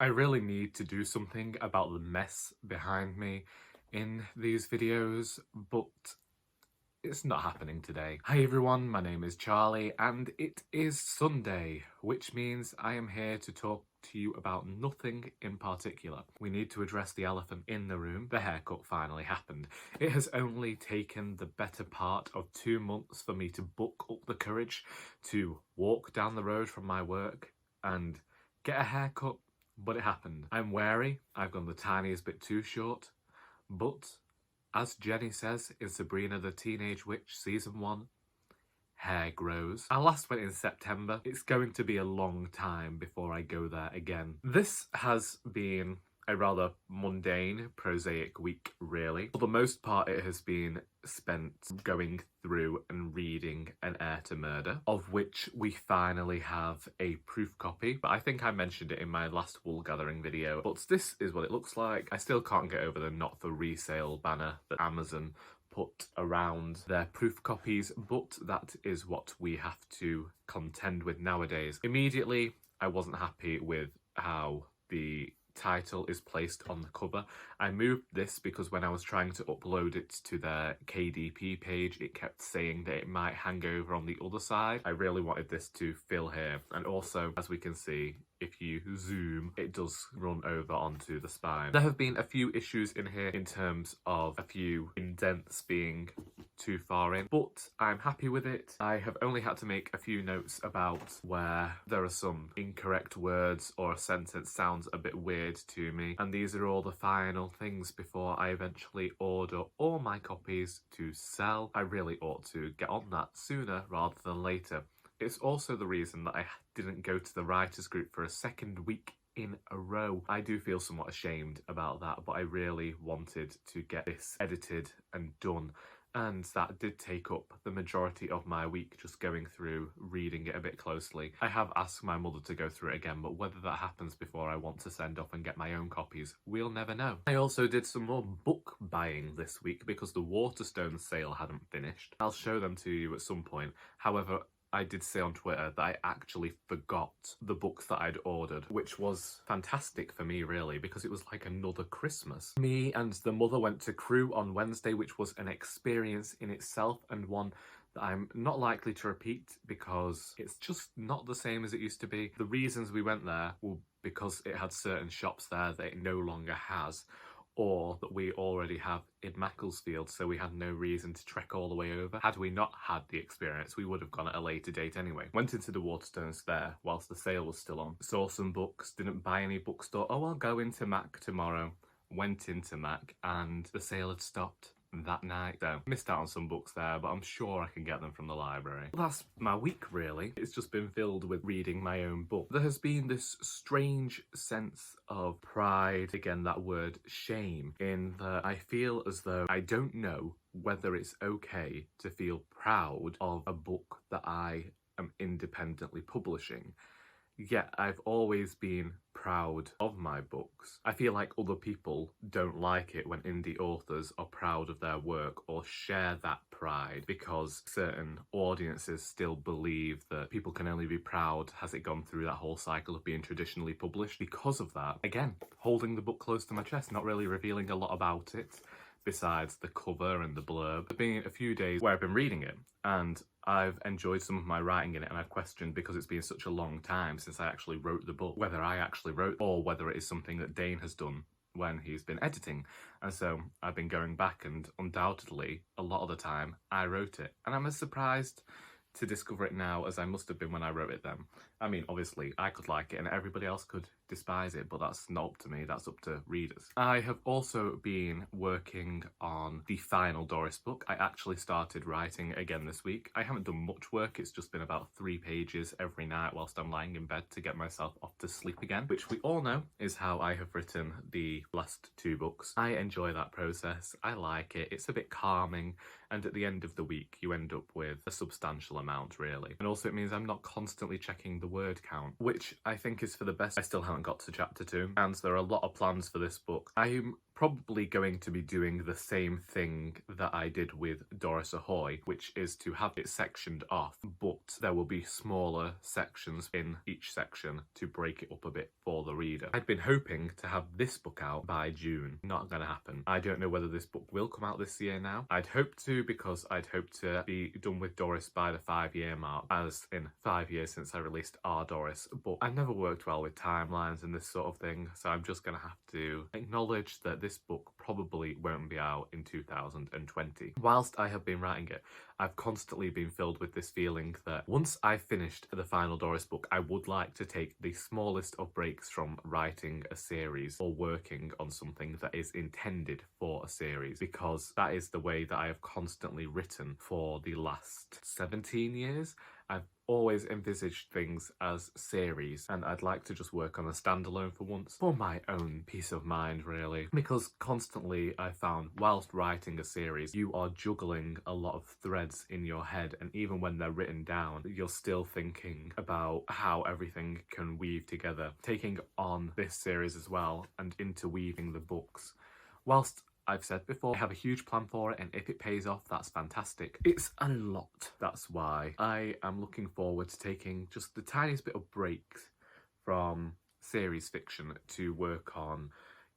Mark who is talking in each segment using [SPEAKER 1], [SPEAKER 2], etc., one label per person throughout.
[SPEAKER 1] I really need to do something about the mess behind me in these videos, but it's not happening today. Hi everyone, my name is Charlie and it is Sunday, which means I am here to talk to you about nothing in particular. We need to address the elephant in the room. The haircut finally happened. It has only taken the better part of 2 months for me to book up the courage to walk down the road from my work and get a haircut, but it happened. I'm wary, I've gone the tiniest bit too short, but as Jenny says in Sabrina the Teenage Witch Season 1, hair grows. I last went in September. It's going to be a long time before I go there again. This has been a rather mundane, prosaic week, really. For the most part, it has been spent going through and reading An Heir to Murder, of which we finally have a proof copy. But I think I mentioned it in my last Woolgathering video, but this is what it looks like. I still can't get over the not for resale banner that Amazon put around their proof copies, but that is what we have to contend with nowadays. Immediately, I wasn't happy with how the title is placed on the cover. I moved this because when I was trying to upload it to their KDP page, it kept saying that it might hang over on the other side. I really wanted this to fill here, and also, as we can see, if you zoom, it does run over onto the spine. There have been a few issues in here in terms of a few indents being too far in, but I'm happy with it. I have only had to make a few notes about where there are some incorrect words or a sentence sounds a bit weird to me, and these are all the final things before I eventually order all my copies to sell. I really ought to get on that sooner rather than later. It's also the reason that I didn't go to the writers group for a second week in a row. I do feel somewhat ashamed about that, but I really wanted to get this edited and done. And that did take up the majority of my week, just going through, reading it a bit closely. I have asked my mother to go through it again, but whether that happens before I want to send off and get my own copies, we'll never know. I also did some more book buying this week because the Waterstones sale hadn't finished. I'll show them to you at some point. However, I did say on Twitter that I actually forgot the books that I'd ordered, which was fantastic for me really, because it was like another Christmas. Me and the mother went to Crewe on Wednesday, which was an experience in itself and one that I'm not likely to repeat because it's just not the same as it used to be. The reasons we went there were because it had certain shops there that it no longer has, or that we already have in Macclesfield, so we had no reason to trek all the way over. Had we not had the experience, we would have gone at a later date anyway. Went into the Waterstones there whilst the sale was still on. Saw some books, didn't buy any bookstore. Oh, I'll go into Mac tomorrow. Went into Mac and the sale had stopped that night. So missed out on some books there, but I'm sure I can get them from the library. Well, that's my week really. It's just been filled with reading my own book. There has been this strange sense of pride, again that word shame, in that I feel as though I don't know whether it's okay to feel proud of a book that I am independently publishing. Yet I've always been proud of my books. I feel like other people don't like it when indie authors are proud of their work or share that pride, because certain audiences still believe that people can only be proud has it gone through that whole cycle of being traditionally published. Because of that, again, holding the book close to my chest, not really revealing a lot about it besides the cover and the blurb. There's been a few days where I've been reading it and I've enjoyed some of my writing in it, and I've questioned, because it's been such a long time since I actually wrote the book, whether I actually wrote or whether it is something that Dane has done when he's been editing. And so I've been going back, and undoubtedly a lot of the time I wrote it, and I'm as surprised to discover it now as I must have been when I wrote it then. I mean, obviously I could like it and everybody else could despise it, but that's not up to me, that's up to readers. I have also been working on the final Doris book. I actually started writing again this week. I haven't done much work, it's just been about 3 pages every night whilst I'm lying in bed to get myself off to sleep again, which we all know is how I have written the last 2 books. I enjoy that process, I like it, it's a bit calming, and at the end of the week you end up with a substantial amount really. And also it means I'm not constantly checking the word count, which I think is for the best. I still haven't got to chapter 2 and there are a lot of plans for this book. I'm probably going to be doing the same thing that I did with Doris Ahoy, which is to have it sectioned off, but there will be smaller sections in each section to break it up a bit for the reader. I'd been hoping to have this book out by June. Not gonna happen. I don't know whether this book will come out this year now. I'd hope to, because I'd hope to be done with Doris by the 5-year mark, as in 5 years since I released Our Doris, but I've never worked well with timelines and this sort of thing, so I'm just gonna have to acknowledge that this book probably won't be out in 2020. Whilst I have been writing it, I've constantly been filled with this feeling that once I've finished the final Doris book, I would like to take the smallest of breaks from writing a series or working on something that is intended for a series, because that is the way that I have constantly written for the last 17 years. I've always envisaged things as series, and I'd like to just work on a standalone for once, for my own peace of mind really, because constantly I found whilst writing a series you are juggling a lot of threads in your head, and even when they're written down you're still thinking about how everything can weave together. Taking on this series as well and interweaving the books, whilst I've said before, I have a huge plan for it, and if it pays off, that's fantastic. It's a lot. That's why I am looking forward to taking just the tiniest bit of breaks from series fiction to work on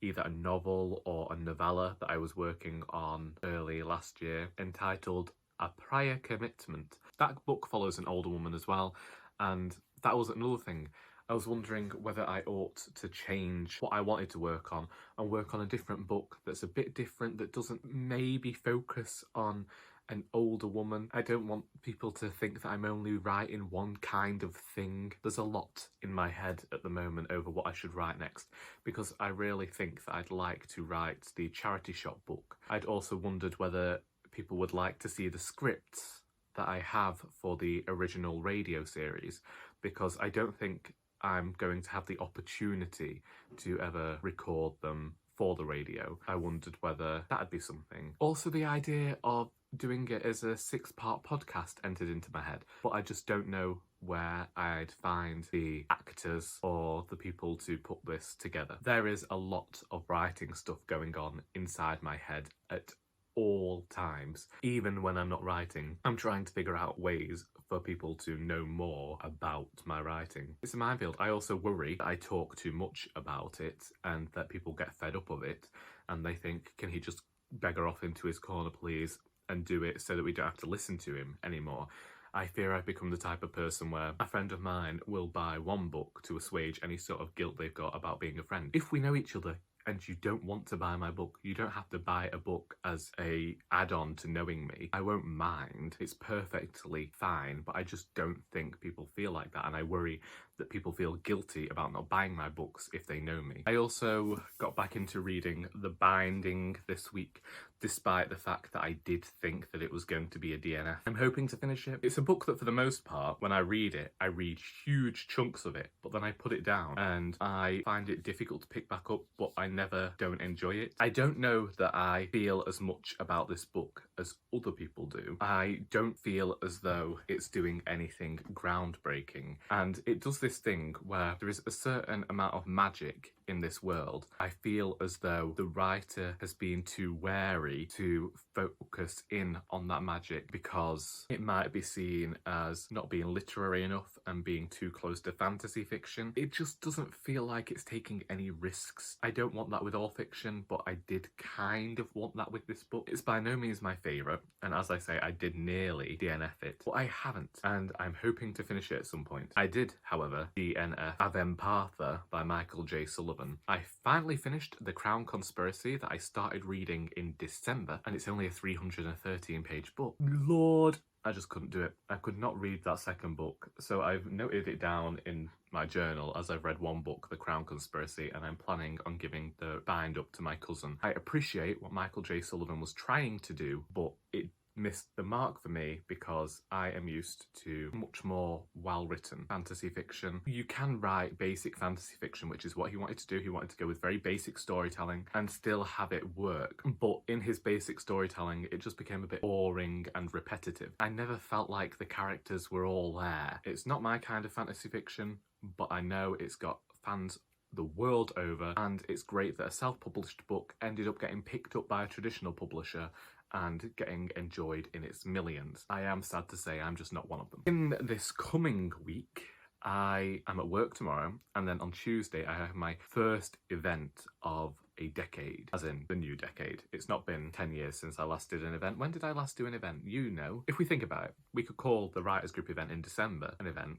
[SPEAKER 1] either a novel or a novella that I was working on early last year, entitled A Prior Commitment. That book follows an older woman as well, and that was another thing. I was wondering whether I ought to change what I wanted to work on and work on a different book that's a bit different, that doesn't maybe focus on an older woman. I don't want people to think that I'm only writing one kind of thing. There's a lot in my head at the moment over what I should write next, because I really think that I'd like to write the charity shop book. I'd also wondered whether people would like to see the scripts that I have for the original radio series, because I don't think I'm going to have the opportunity to ever record them for the radio. I wondered whether that'd be something. Also, the idea of doing it as a 6-part podcast entered into my head, but I just don't know where I'd find the actors or the people to put this together. There is a lot of writing stuff going on inside my head at all times. Even when I'm not writing, I'm trying to figure out ways for people to know more about my writing. It's a minefield. I also worry that I talk too much about it and that people get fed up of it and they think, can he just beggar off into his corner please and do it so that we don't have to listen to him anymore. I fear I've become the type of person where a friend of mine will buy one book to assuage any sort of guilt they've got about being a friend. If we know each other and you don't want to buy my book, you don't have to buy a book as a add-on to knowing me. I won't mind. It's perfectly fine, but I just don't think people feel like that, and I worry that people feel guilty about not buying my books if they know me. I also got back into reading The Binding this week, despite the fact that I did think that it was going to be a DNF. I'm hoping to finish it. It's a book that for the most part, when I read it, I read huge chunks of it, but then I put it down and I find it difficult to pick back up, but I never don't enjoy it. I don't know that I feel as much about this book as other people do. I don't feel as though it's doing anything groundbreaking, and it does this thing where there is a certain amount of magic in this world. I feel as though the writer has been too wary to focus in on that magic because it might be seen as not being literary enough and being too close to fantasy fiction. It just doesn't feel like it's taking any risks. I don't want that with all fiction, but I did kind of want that with this book. It's by no means my favourite, and as I say, I did nearly DNF it, but I haven't, and I'm hoping to finish it at some point. I did, however, DNF Avem Partha by Michael J. Sullivan. I finally finished The Crown Conspiracy that I started reading in December, and it's only a 313-page book. Lord, I just couldn't do it. I could not read that second book, so I've noted it down in my journal as I've read one book, The Crown Conspiracy, and I'm planning on giving the bind up to my cousin. I appreciate what Michael J. Sullivan was trying to do, but it missed the mark for me because I am used to much more well-written fantasy fiction. You can write basic fantasy fiction, which is what he wanted to do. He wanted to go with very basic storytelling and still have it work. But in his basic storytelling, it just became a bit boring and repetitive. I never felt like the characters were all there. It's not my kind of fantasy fiction, but I know it's got fans the world over, and it's great that a self-published book ended up getting picked up by a traditional publisher and getting enjoyed in its millions. I am sad to say I'm just not one of them. In this coming week, I am at work tomorrow, and then on Tuesday I have my first event of a decade, as in the new decade. It's not been 10 years since I last did an event. When did I last do an event? You know. If we think about it, we could call the writers group event in December an event,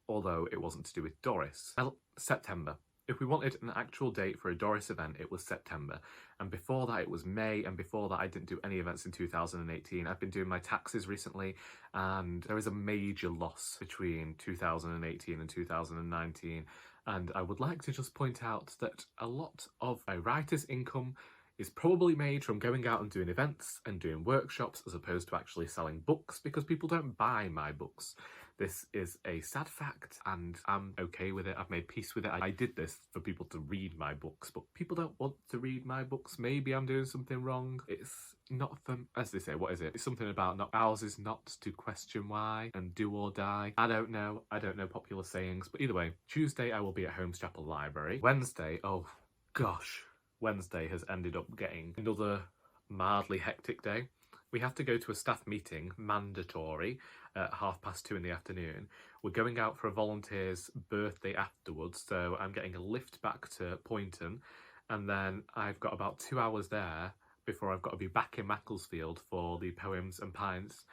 [SPEAKER 1] although it wasn't to do with Doris. Well, September. If we wanted an actual date for a Doris event, it was September. And before that, it was May. And before that, I didn't do any events in 2018. I've been doing my taxes recently, and there is a major loss between 2018 and 2019. And I would like to just point out that a lot of a writer's income is probably made from going out and doing events and doing workshops as opposed to actually selling books, because people don't buy my books. This is a sad fact, and I'm okay with it. I've made peace with it. I did this for people to read my books, but people don't want to read my books. Maybe I'm doing something wrong. It's not for, as they say, what is it? It's something about not, ours is not to question why and do or die. I don't know popular sayings, but either way, Tuesday I will be at Holmes Chapel Library. Wednesday, oh gosh, Wednesday has ended up getting another mildly hectic day. We have to go to a staff meeting, mandatory, at 2:30 in the afternoon. We're going out for a volunteer's birthday afterwards, so I'm getting a lift back to Poynton, and then I've got about 2 hours there before I've got to be back in Macclesfield for the Poems and Pints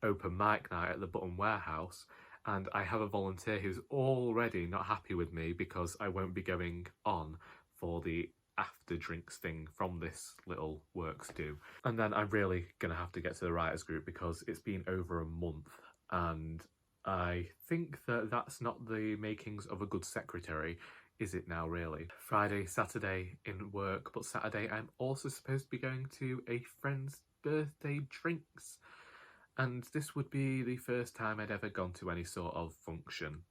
[SPEAKER 1] open mic night at the Button Warehouse, and I have a volunteer who's already not happy with me because I won't be going on for the after drinks thing from this little works do. And then I'm really gonna have to get to the writers group because it's been over a month, and I think that that's not the makings of a good secretary, is it now really? Friday, Saturday in work, but Saturday I'm also supposed to be going to a friend's birthday drinks, and this would be the first time I'd ever gone to any sort of function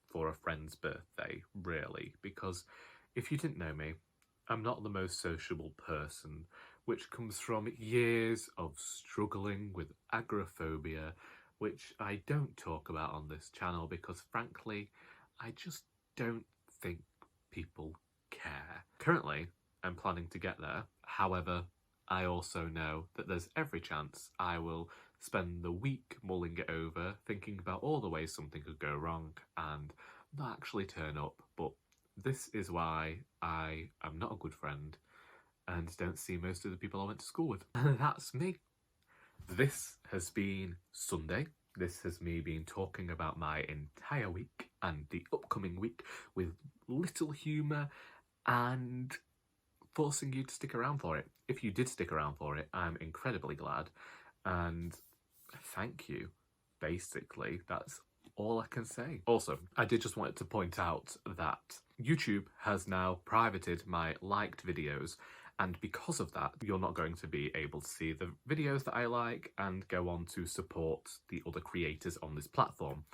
[SPEAKER 1] for a friend's birthday, really, because if you didn't know me, I'm not the most sociable person, which comes from years of struggling with agoraphobia, which I don't talk about on this channel because frankly, I just don't think people care. Currently, I'm planning to get there. However, I also know that there's every chance I will spend the week mulling it over, thinking about all the ways something could go wrong and not actually turn up, but this is why I am not a good friend and don't see most of the people I went to school with. And that's me. This has been Sunday. This has me been talking about my entire week and the upcoming week with little humour and forcing you to stick around for it. If you did stick around for it, I'm incredibly glad, and thank you. Basically, that's all I can say. Also, I did just want to point out that YouTube has now privated my liked videos, and because of that, you're not going to be able to see the videos that I like and go on to support the other creators on this platform.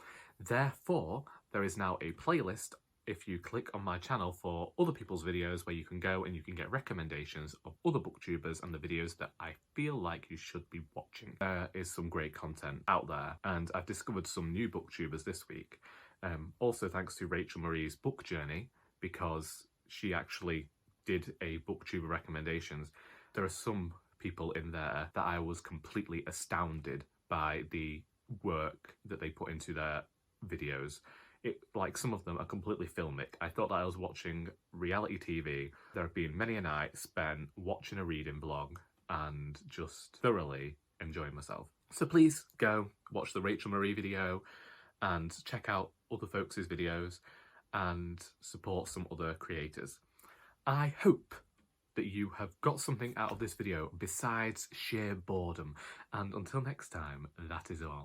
[SPEAKER 1] Therefore, there is now a playlist if you click on my channel for other people's videos where you can go and you can get recommendations of other booktubers and the videos that I feel like you should be watching. There is some great content out there, and I've discovered some new booktubers this week. Also thanks to Rachel Marie's book journey, because she actually did a booktuber recommendations. There are some people in there that I was completely astounded by the work that they put into their videos. Like, some of them are completely filmic. I thought that I was watching reality TV. There have been many a night spent watching a reading vlog and just thoroughly enjoying myself. So please go watch the Rachel Marie video and check out other folks' videos and support some other creators. I hope that you have got something out of this video besides sheer boredom, and until next time, that is all.